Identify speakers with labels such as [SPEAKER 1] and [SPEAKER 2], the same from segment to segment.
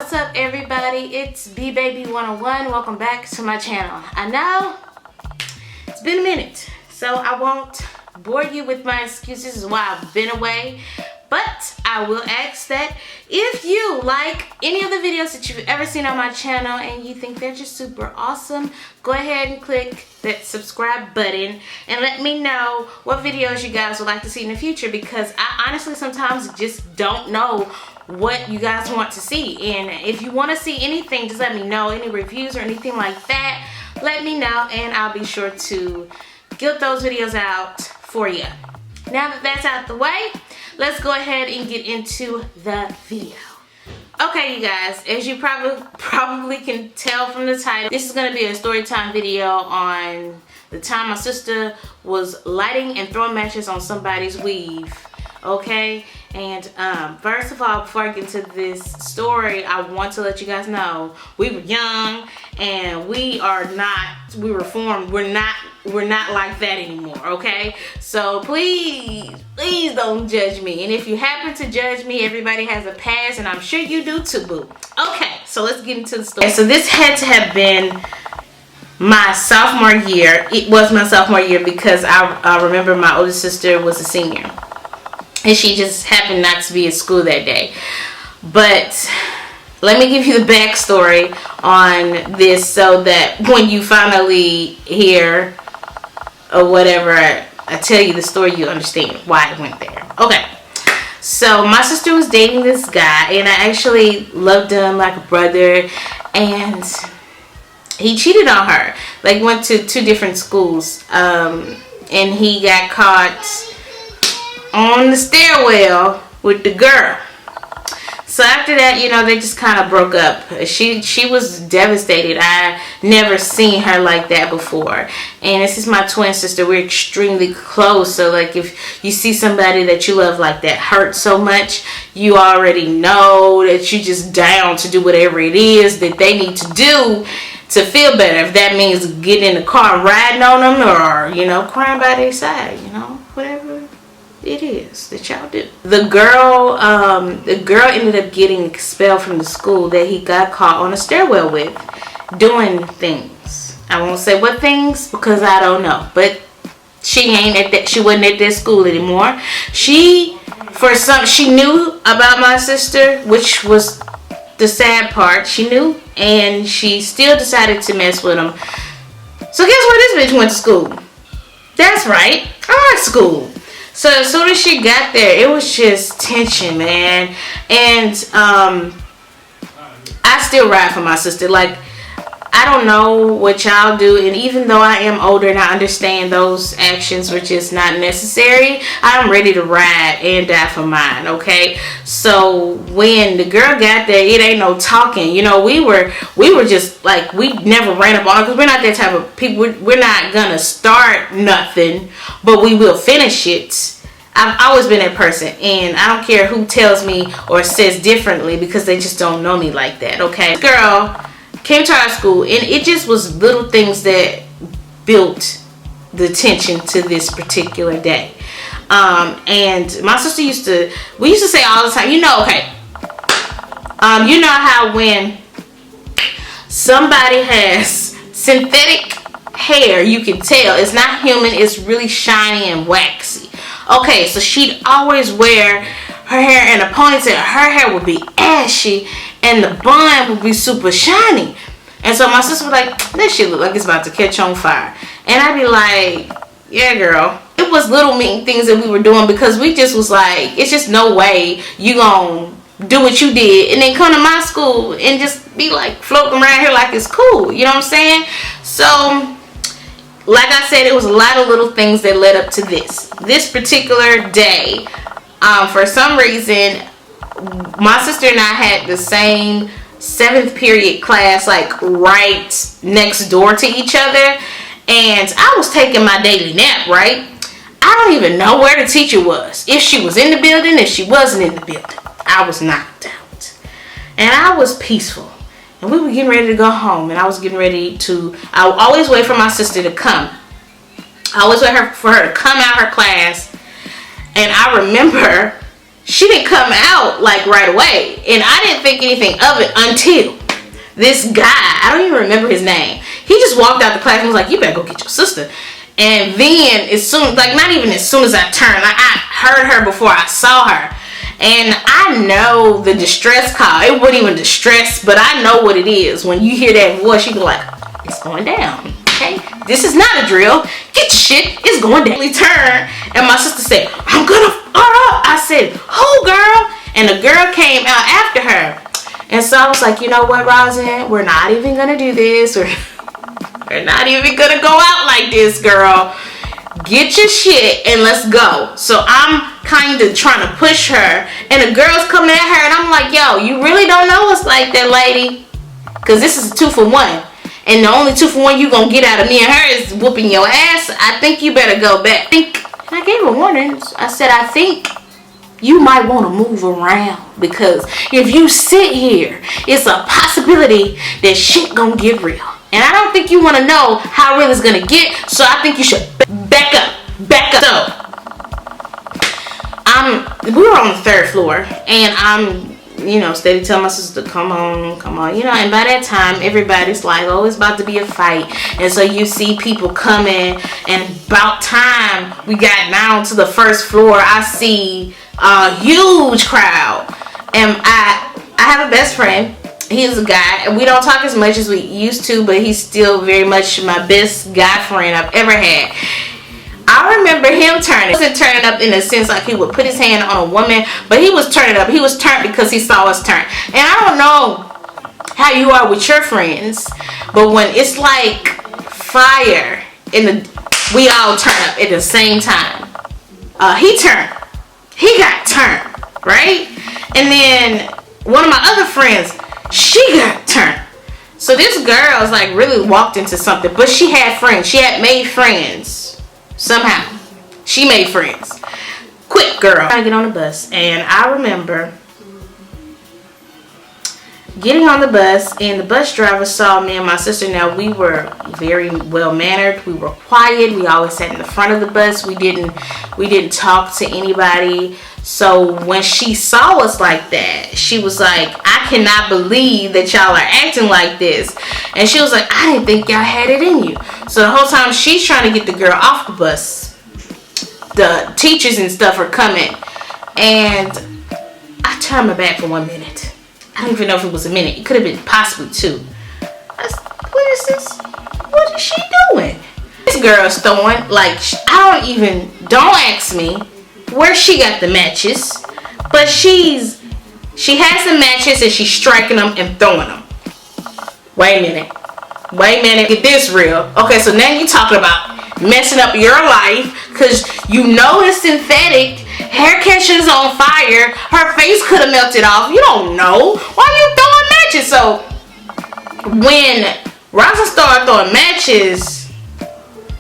[SPEAKER 1] What's up, everybody? It's B-Baby 101. Welcome back to my channel. I know it's been a minute, so I won't bore you with my excuses why I've been away, but I will ask that if you like any of the videos that you've ever seen on my channel and you think they're just super awesome, go ahead and click that subscribe button and let me know what videos you guys would like to see in the future, because I honestly sometimes just don't know what you guys want to see. And if you want to see anything, just let me know. Any reviews or anything like that, let me know and I'll be sure to get those videos out for you. Now that that's out the way, let's go ahead and get into the video. Okay, you guys, as you probably can tell from the title, this is going to be a story time video on the time my sister was lighting and throwing matches on somebody's weave. Okay, and first of all, before I get into this story, I want to let you guys know we were young and we reformed. We're not like that anymore. Okay, so please don't judge me, and if you happen to judge me, everybody has a past and I'm sure you do too, boo. Okay, so let's get into the story. So this had to have been my sophomore year. It was my sophomore year because I remember my older sister was a senior and she just happened not to be at school that day. But let me give you the backstory on this so that when you finally hear or whatever I tell you the story, you understand why I went there. Okay, so my sister was dating this guy and I actually loved him like a brother, and he cheated on her. Like, went to two different schools, and he got caught on the stairwell with the girl. So after that, you know, they just kind of broke up. She was devastated. I never seen her like that before. And this is my twin sister. We're extremely close. So like, if you see somebody that you love like that hurt so much, you already know that you just down to do whatever it is that they need to do to feel better. If that means getting in the car and riding on them, or, you know, crying by their side, you know, whatever it is that y'all do. The girl ended up getting expelled from the school that he got caught on a stairwell with, doing things. I won't say what things because I don't know, but she wasn't at that school anymore. She knew about my sister, which was the sad part. She knew, and she still decided to mess with him. So guess where this bitch went to school? That's right, our school. So as soon as she got there, it was just tension, man. And I still ride for my sister. Like, I don't know what y'all do, and even though I am older and I understand those actions were just not necessary, I'm ready to ride and die for mine. Okay, so when the girl got there, it ain't no talking. You know, we were just like, we never ran up on her because we're not that type of people. We're not gonna start nothing, but we will finish it. I've always been that person, and I don't care who tells me or says differently because they just don't know me like that. Okay, this girl came to our school, and it just was little things that built the tension to this particular day. And my sister we used to say all the time, you know, okay, you know how when somebody has synthetic hair, you can tell it's not human, it's really shiny and waxy. Okay, so she'd always wear her hair in a ponytail. Her hair would be ashy and the bun would be super shiny. And so my sister was like, that shit look like it's about to catch on fire. And I'd be like, yeah, girl. It was little mean things that we were doing because we just was like, it's just no way you gonna do what you did and then come to my school and just be like floating around here like it's cool. You know what I'm saying? So like I said, it was a lot of little things that led up to this particular day. For some reason, my sister and I had the same 7th period class, like right next door to each other, and I was taking my daily nap, right? I don't even know where the teacher was, if she was in the building, if she wasn't in the building. I was knocked out and I was peaceful. And we were getting ready to go home, and I was getting ready to, I would always wait for my sister to come. I always wait for her to come out her class. And I remember she didn't come out like right away. And I didn't think anything of it until this guy, I don't even remember his name. He just walked out the class and was like, you better go get your sister. And then as soon, like not even as soon as I turned, like I heard her before I saw her. And I know the distress call. It wasn't even distress, but I know what it is. When you hear that voice, you be like, it's going down. Okay? This is not a drill. Get your shit. It's going down. We turned, and my sister said, I'm gonna, I said, oh girl. And the girl came out after her. And so I was like, you know what, Rosin? We're not even gonna do this. We're not even gonna go out like this, girl. Get your shit and let's go. So I'm kind of trying to push her, and the girl's coming at her, and I'm like, yo, you really don't know us like that, lady, because this is a 2-for-1, and the only 2-for-1 you gonna get out of me and her is whooping your ass. I think you better go back. And I gave her warning. I said, I think you might want to move around, because if you sit here, it's a possibility that shit gonna get real. And I don't think you want to know how real it's going to get. So I think you should back up. So, we were on the 3rd floor. And I'm, steady telling my sister, come on. And by that time, everybody's like, oh, it's about to be a fight. And so you see people coming. And about time we got down to the 1st floor, I see a huge crowd. And I have a best friend. He's a guy, and we don't talk as much as we used to, but he's still very much my best guy friend I've ever had. I remember him turning. He wasn't turning up in a sense like he would put his hand on a woman, but he was turning up. He was turned because he saw us turn. And I don't know how you are with your friends, but when it's like fire, we all turn up at the same time. He turned. He got turned, right? And then one of my other friends, she got turned. So this girl is like really walked into something, but she had friends. She had made friends somehow. She made friends. Quick, girl. I get on the bus, and I remember getting on the bus, and the bus driver saw me and my sister. Now we were very well mannered. We were quiet. We always sat in the front of the bus. We didn't talk to anybody. So when she saw us like that, she was like, I cannot believe that y'all are acting like this. And she was like, I didn't think y'all had it in you. So the whole time she's trying to get the girl off the bus, the teachers and stuff are coming. And I turned my back for 1 minute. I don't even know if it was a minute. It could have been possibly 2. What is this? What is she doing? This girl's throwing, like, don't ask me where she got the matches, but she has the matches and she's striking them and throwing them. Wait a minute, get this real. Okay, so now you're talking about messing up your life because you know it's synthetic. Hair catcher is on fire. Her face could have melted off. You don't know. Why are you throwing matches? So when Rosa started throwing matches,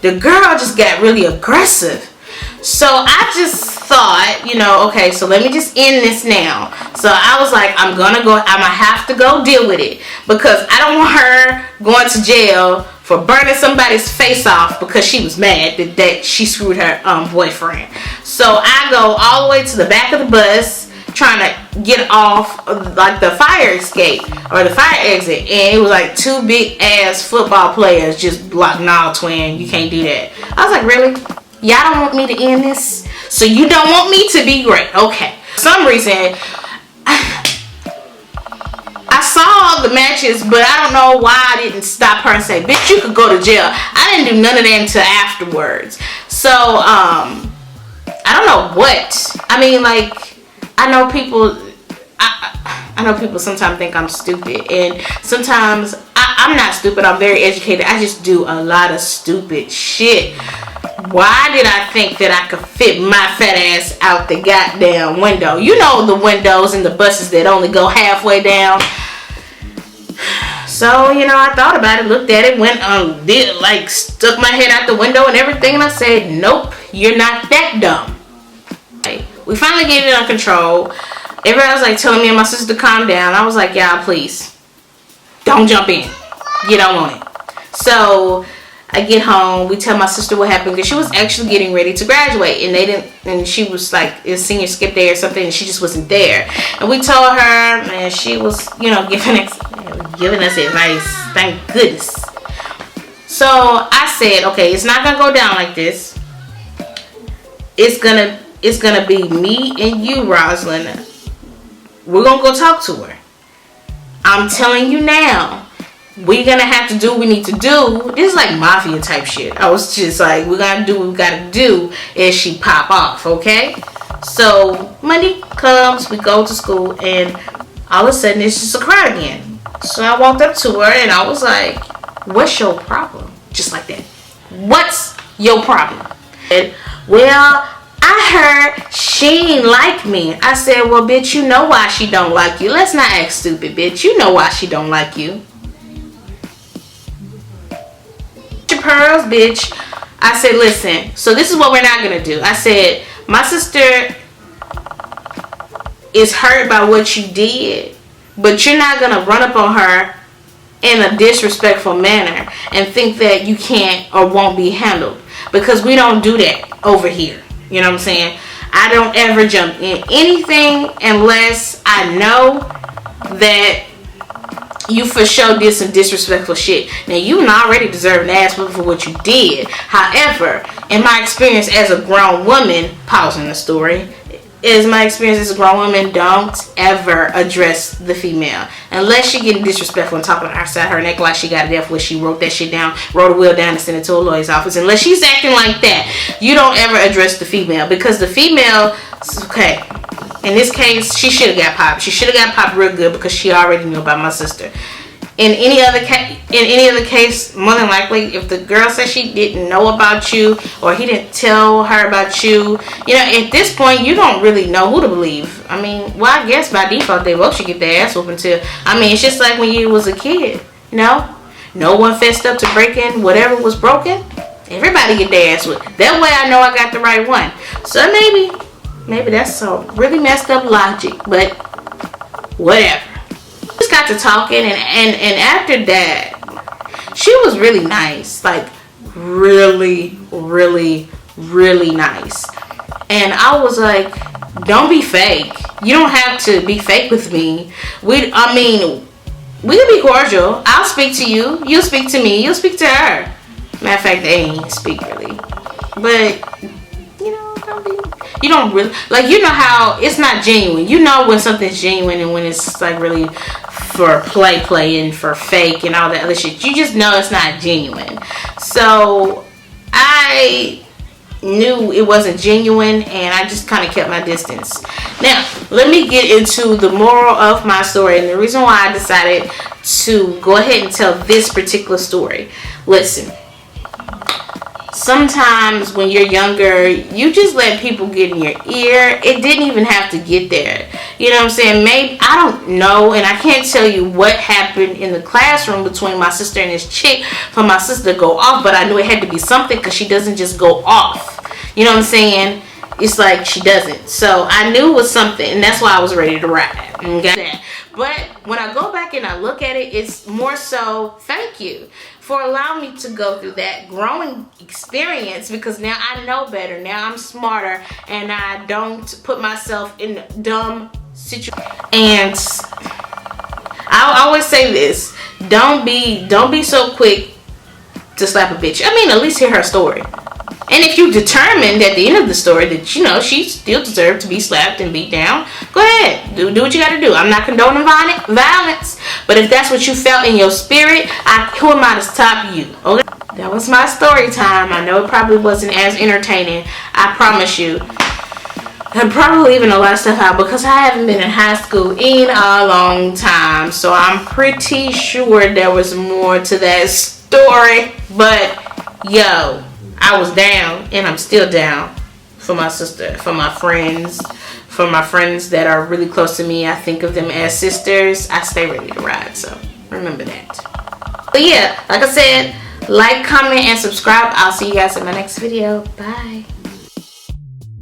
[SPEAKER 1] the girl just got really aggressive. So I just thought, okay, so let me just end this now. So I was like, I'm gonna have to go deal with it, because I don't want her going to jail for burning somebody's face off because she was mad that she screwed her boyfriend. So I go all the way to the back of the bus trying to get off like the fire escape or the fire exit, and it was like 2 big ass football players just blocked. Nah, twin, you can't do that. I was like, really? Y'all don't want me to end this? So you don't want me to be great? Okay. For some reason, I saw the matches, but I don't know why I didn't stop her and say, bitch, you could go to jail. I didn't do none of that until afterwards. So, I don't know what. I mean, like, I know people sometimes think I'm stupid, and sometimes I'm not stupid. I'm very educated. I just do a lot of stupid shit. Why did I think that I could fit my fat ass out the goddamn window? You know, the windows in the buses that only go halfway down. So, I thought about it, looked at it, went stuck my head out the window and everything, and I said, nope, you're not that dumb. Okay. We finally get it under control. Everybody was like telling me and my sister to calm down. I was like, y'all, please, don't jump in. You don't want it. So I get home, we tell my sister what happened, because she was actually getting ready to graduate, and they didn't, and she was like, it was senior skip day or something, and she just wasn't there. And we told her, and she was, you know, giving us advice. Thank goodness. So I said, okay, it's not gonna go down like this. It's gonna be me and you, Rosalind. We're gonna go talk to her. I'm telling you now. We're gonna have to do what we need to do. This is like mafia type shit. I was just like, we're gonna do what we gotta do as she pop off, okay? So Monday comes, we go to school, and all of a sudden it's just a crowd again. So I walked up to her and I was like, what's your problem? Just like that. What's your problem? And, well, I heard she ain't like me. I said, well, bitch, you know why she don't like you. Let's not act stupid, bitch. You know why she don't like you. Pearls, bitch. I said, listen, so this is what we're not gonna do. I said, my sister is hurt by what you did, but you're not gonna run up on her in a disrespectful manner and think that you can't or won't be handled, because we don't do that over here. You know what I'm saying? I don't ever jump in anything unless I know that you for sure did some disrespectful shit. Now, you already deserve an ass whooping for what you did. However, in my experience as a grown woman, pausing the story, is my experience as a grown woman, don't ever address the female unless she getting disrespectful and talking outside her neck like she got a death wish. She wrote that shit down, wrote a will down, and sent it to a lawyer's office. Unless she's acting like that, you don't ever address the female, because the female, okay, in this case, she should have got popped. She should have got popped real good, because she already knew about my sister. In any other case, more than likely, if the girl says she didn't know about you, or he didn't tell her about you, you know, at this point, you don't really know who to believe. I mean, well, I guess by default, they both should get their ass whooped until, I mean, it's just like when you was a kid, you know? No one fessed up to breaking whatever was broken. Everybody get their ass whooped. That way I know I got the right one. So maybe that's some really messed up logic, but whatever. Just got to talking, and after that, she was really nice, like really, really, really nice. And I was like, don't be fake. You don't have to be fake with me. We can be cordial. I'll speak to you. You speak to me. You'll speak to her. Matter of fact, they ain't speak really. But you don't really, like, you know how it's not genuine. You know when something's genuine and when it's like really for play and for fake and all that other shit. You just know it's not genuine. So I knew it wasn't genuine, and I just kind of kept my distance. Now, let me get into the moral of my story and the reason why I decided to go ahead and tell this particular story. Listen. Sometimes when you're younger, you just let people get in your ear. It didn't even have to get there. You know what I'm saying? Maybe, I don't know, and I can't tell you what happened in the classroom between my sister and this chick for my sister to go off, but I knew it had to be something, because she doesn't just go off. You know what I'm saying? It's like she doesn't. So I knew it was something, and that's why I was ready to ride. Okay? But when I go back and I look at it, it's more so, thank you for allowing me to go through that growing experience, because now I know better. Now I'm smarter, and I don't put myself in dumb situations. And I always say this: don't be so quick to slap a bitch. I mean, at least hear her story. And if you determined at the end of the story that, you know, she still deserved to be slapped and beat down, go ahead. Do what you got to do. I'm not condoning violence. But if that's what you felt in your spirit, who am I to stop you? Okay? That was my story time. I know it probably wasn't as entertaining. I promise you. I'm probably leaving a lot of stuff out because I haven't been in high school in a long time. So I'm pretty sure there was more to that story. But, yo, I was down, and I'm still down for my sister, for my friends that are really close to me. I think of them as sisters. I stay ready to ride, so remember that. But yeah, like I said, like, comment, and subscribe. I'll see you guys in my next video. Bye.